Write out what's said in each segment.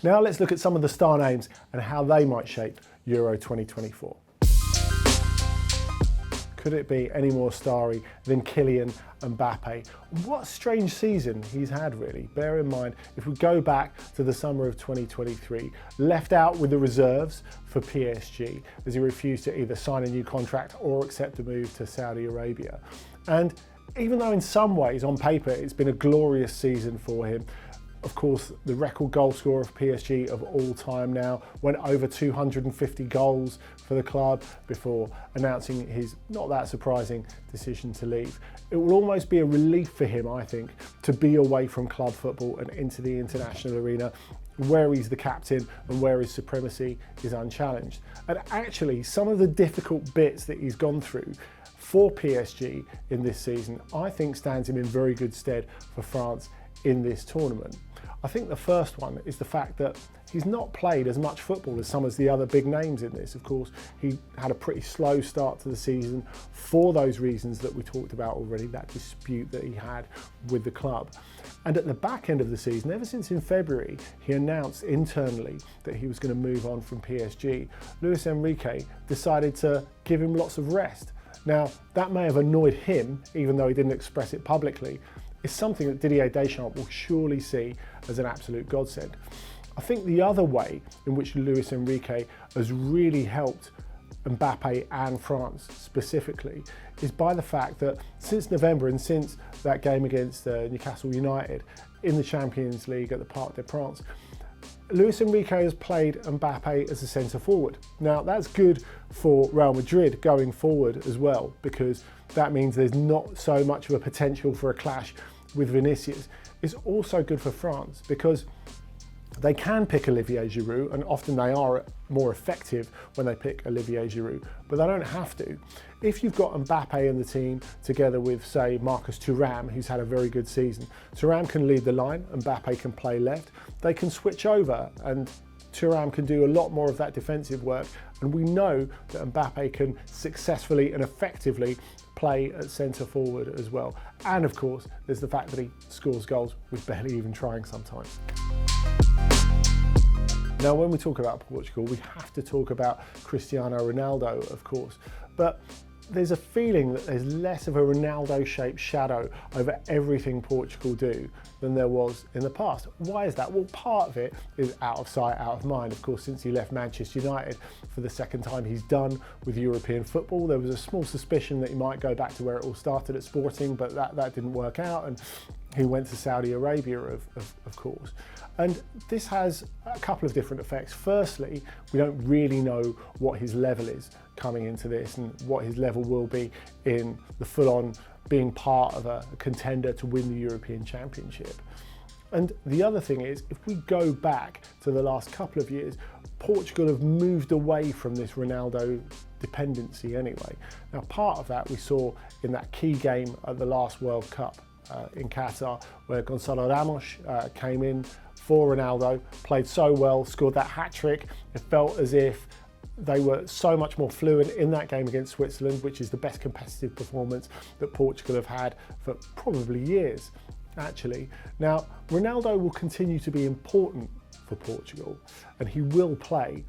Now let's look at some of the star names and how they might shape Euro 2024. Could it be any more starry than Kylian Mbappé? What a strange season he's had, really. Bear in mind, if we go back to the summer of 2023, left out with the reserves for PSG as he refused to either sign a new contract or accept a move to Saudi Arabia. And even though in some ways, on paper, it's been a glorious season for him, of course, the record goal scorer of PSG of all time now, went over 250 goals for the club before announcing his not that surprising decision to leave. It will almost be a relief for him, I think, to be away from club football and into the international arena, where he's the captain and where his supremacy is unchallenged. And actually, some of the difficult bits that he's gone through for PSG in this season, I think stands him in very good stead for France in this tournament. I think the first one is the fact that he's not played as much football as some of the other big names in this. Of course, he had a pretty slow start to the season for those reasons that we talked about already, that dispute that he had with the club. And at the back end of the season, ever since in February, he announced internally that he was going to move on from PSG. Luis Enrique decided to give him lots of rest. Now, that may have annoyed him, even though he didn't express it publicly. It's something that Didier Deschamps will surely see as an absolute godsend. I think the other way in which Luis Enrique has really helped Mbappe and France specifically is by the fact that since November and since that game against Newcastle United in the Champions League at the Parc des Princes, Luis Enrique has played Mbappe as a centre forward. Now that's good for Real Madrid going forward as well, because that means there's not so much of a potential for a clash with Vinicius. It's also good for France because they can pick Olivier Giroud, and often they are more effective when they pick Olivier Giroud, but they don't have to. If you've got Mbappe in the team together with, say, Marcus Thuram, who's had a very good season, Thuram can lead the line, Mbappe can play left, they can switch over and Thuram can do a lot more of that defensive work, and we know that Mbappe can successfully and effectively play at centre forward as well. And of course, there's the fact that he scores goals with barely even trying sometimes. Now, when we talk about Portugal, we have to talk about Cristiano Ronaldo, of course, but there's a feeling that there's less of a Ronaldo-shaped shadow over everything Portugal do than there was in the past. Why is that? Well, part of it is out of sight, out of mind. Of course, since he left Manchester United for the second time he's done with European football, there was a small suspicion that he might go back to where it all started at Sporting, but that didn't work out, and he went to Saudi Arabia, of course. And this has a couple of different effects. Firstly, we don't really know what his level is coming into this and what his level will be in the full-on being part of a contender to win the European Championship. And the other thing is, if we go back to the last couple of years, Portugal have moved away from this Ronaldo dependency anyway. Now, part of that we saw in that key game at the last World Cup in Qatar, where Gonçalo Ramos came in for Ronaldo, played so well, scored that hat-trick. It felt as if they were so much more fluent in that game against Switzerland, which is the best competitive performance that Portugal have had for probably years, actually. Now, Ronaldo will continue to be important for Portugal, and he will play,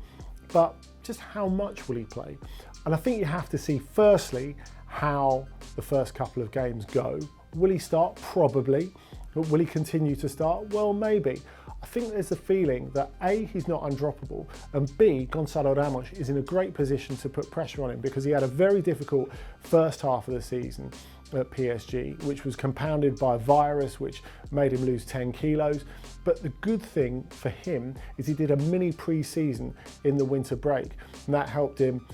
but just how much will he play? And I think you have to see, firstly, how the first couple of games go. Will he start? Probably. But will he continue to start? Well, maybe. I think there's a feeling that A, he's not undroppable, and B, Gonçalo Ramos is in a great position to put pressure on him because he had a very difficult first half of the season at PSG, which was compounded by a virus which made him lose 10 kilos. But the good thing for him is he did a mini pre-season in the winter break, and that helped him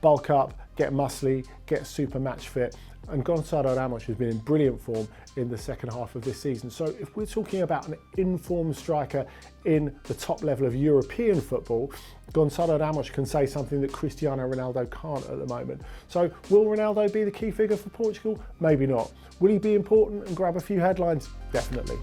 bulk up, get muscly, get super match fit. And Gonçalo Ramos has been in brilliant form in the second half of this season. So if we're talking about an informed striker in the top level of European football, Gonçalo Ramos can say something that Cristiano Ronaldo can't at the moment. So will Ronaldo be the key figure for Portugal? Maybe not. Will he be important and grab a few headlines? Definitely.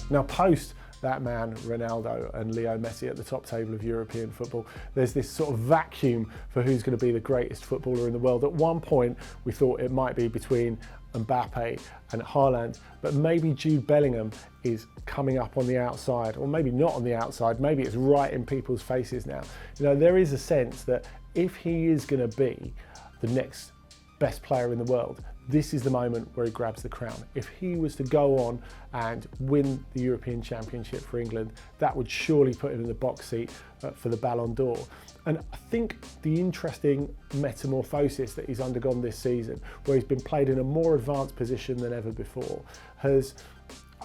Now, post that man Ronaldo and Leo Messi at the top table of European football, there's this sort of vacuum for who's going to be the greatest footballer in the world. At one point we thought it might be between Mbappe and Haaland, but maybe Jude Bellingham is coming up on the outside, or maybe not on the outside, maybe it's right in people's faces now. You know, there is a sense that if he is going to be the next best player in the world, this is the moment where he grabs the crown. If he was to go on and win the European Championship for England, that would surely put him in the box seat for the Ballon d'Or. And I think the interesting metamorphosis that he's undergone this season, where he's been played in a more advanced position than ever before, has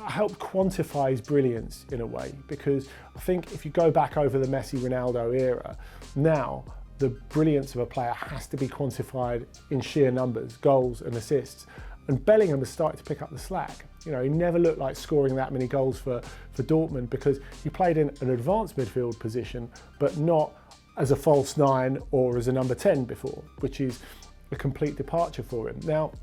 helped quantify his brilliance in a way, because I think if you go back over the Messi-Ronaldo era, now the brilliance of a player has to be quantified in sheer numbers, goals and assists. And Bellingham has started to pick up the slack. You know, he never looked like scoring that many goals for Dortmund, because he played in an advanced midfield position, but not as a false nine or as a number 10 before, which is a complete departure for him. Now,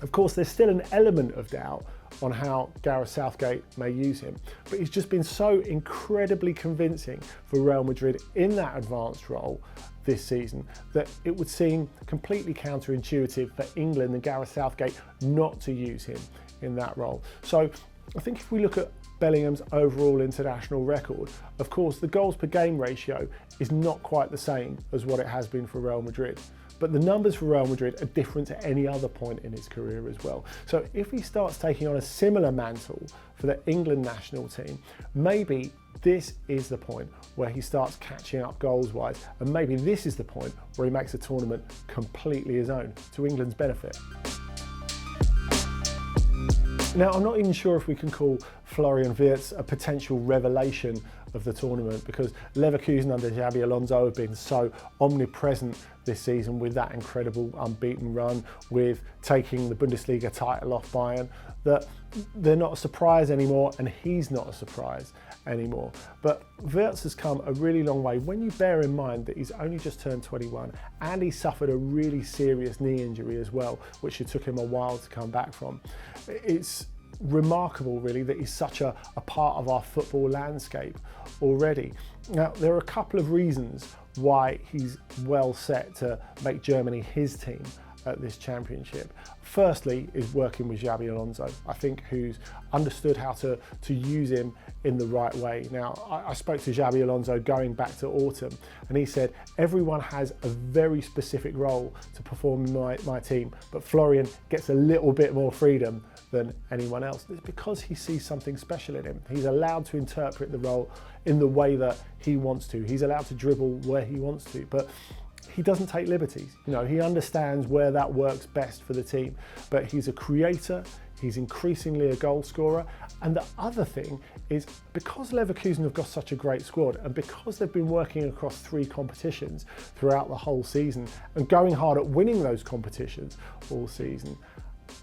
of course, there's still an element of doubt on how Gareth Southgate may use him, but he's just been so incredibly convincing for Real Madrid in that advanced role this season that it would seem completely counterintuitive for England and Gareth Southgate not to use him in that role. So I think if we look at Bellingham's overall international record, of course the goals per game ratio is not quite the same as what it has been for Real Madrid, but the numbers for Real Madrid are different at any other point in his career as well. So if he starts taking on a similar mantle for the England national team, maybe this is the point where he starts catching up goals-wise, and maybe this is the point where he makes a tournament completely his own, to England's benefit. Now, I'm not even sure if we can call Florian Wirtz a potential revelation of the tournament, because Leverkusen under Xabi Alonso have been so omnipresent this season with that incredible unbeaten run, with taking the Bundesliga title off Bayern, that they're not a surprise anymore, and he's not a surprise anymore. But Wirtz has come a really long way when you bear in mind that he's only just turned 21 and he suffered a really serious knee injury as well, which it took him a while to come back from. It's remarkable really that he's such a part of our football landscape already. Now, there are a couple of reasons why he's well set to make Germany his team at this championship. Firstly is working with Xabi Alonso, I think, who's understood how to use him in the right way. Now, I spoke to Xabi Alonso going back to autumn, and he said, everyone has a very specific role to perform in my team, but Florian gets a little bit more freedom than anyone else. It's because he sees something special in him. He's allowed to interpret the role in the way that he wants to. He's allowed to dribble where he wants to, but he doesn't take liberties. You know, he understands where that works best for the team, but he's a creator, he's increasingly a goal scorer. And the other thing is, because Leverkusen have got such a great squad, and because they've been working across 3 competitions throughout the whole season and going hard at winning those competitions all season,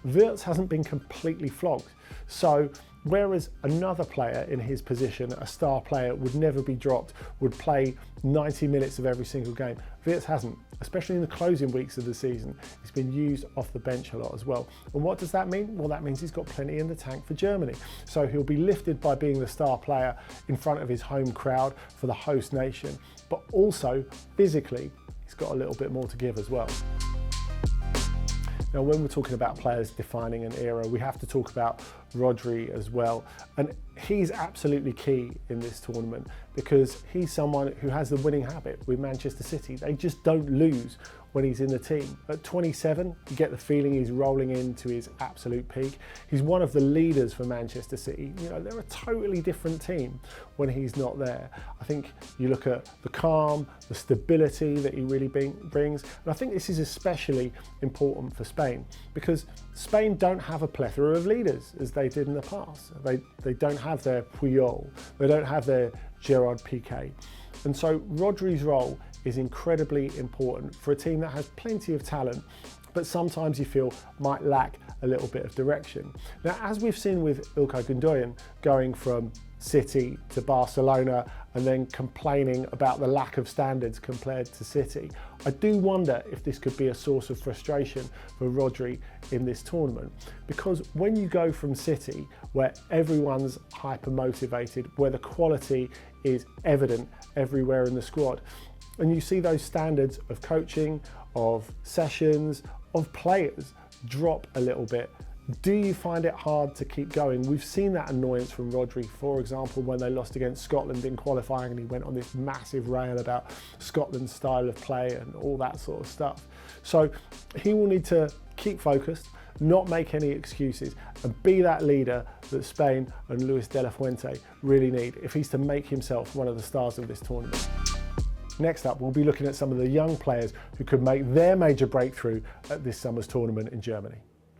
Wirtz hasn't been completely flogged. So whereas another player in his position, a star player, would never be dropped, would play 90 minutes of every single game, Wirtz hasn't, especially in the closing weeks of the season. He's been used off the bench a lot as well. And what does that mean? Well, that means he's got plenty in the tank for Germany. So he'll be lifted by being the star player in front of his home crowd for the host nation, but also physically, he's got a little bit more to give as well. Now, when we're talking about players defining an era, we have to talk about Rodri as well. And he's absolutely key in this tournament because he's someone who has the winning habit with Manchester City. They just don't lose when he's in the team. At 27, you get the feeling he's rolling into his absolute peak. He's one of the leaders for Manchester City. You know, they're a totally different team when he's not there. I think you look at the calm, the stability that he really brings. And I think this is especially important for Spain because Spain don't have a plethora of leaders as they did in the past. They don't have their Puyol, they don't have their Gerard Piqué. And so Rodri's role is incredibly important for a team that has plenty of talent, but sometimes you feel might lack a little bit of direction. Now, as we've seen with Ilkay Gundogan going from City to Barcelona and then complaining about the lack of standards compared to City, I do wonder if this could be a source of frustration for Rodri in this tournament. Because when you go from City, where everyone's hyper motivated, where the quality is evident everywhere in the squad, and you see those standards of coaching, of sessions, of players drop a little bit, do you find it hard to keep going? We've seen that annoyance from Rodri, for example, when they lost against Scotland in qualifying and he went on this massive rail about Scotland's style of play and all that sort of stuff. So he will need to keep focused, not make any excuses, and be that leader that Spain and Luis de la Fuente really need if he's to make himself one of the stars of this tournament. Next up, we'll be looking at some of the young players who could make their major breakthrough at this summer's tournament in Germany.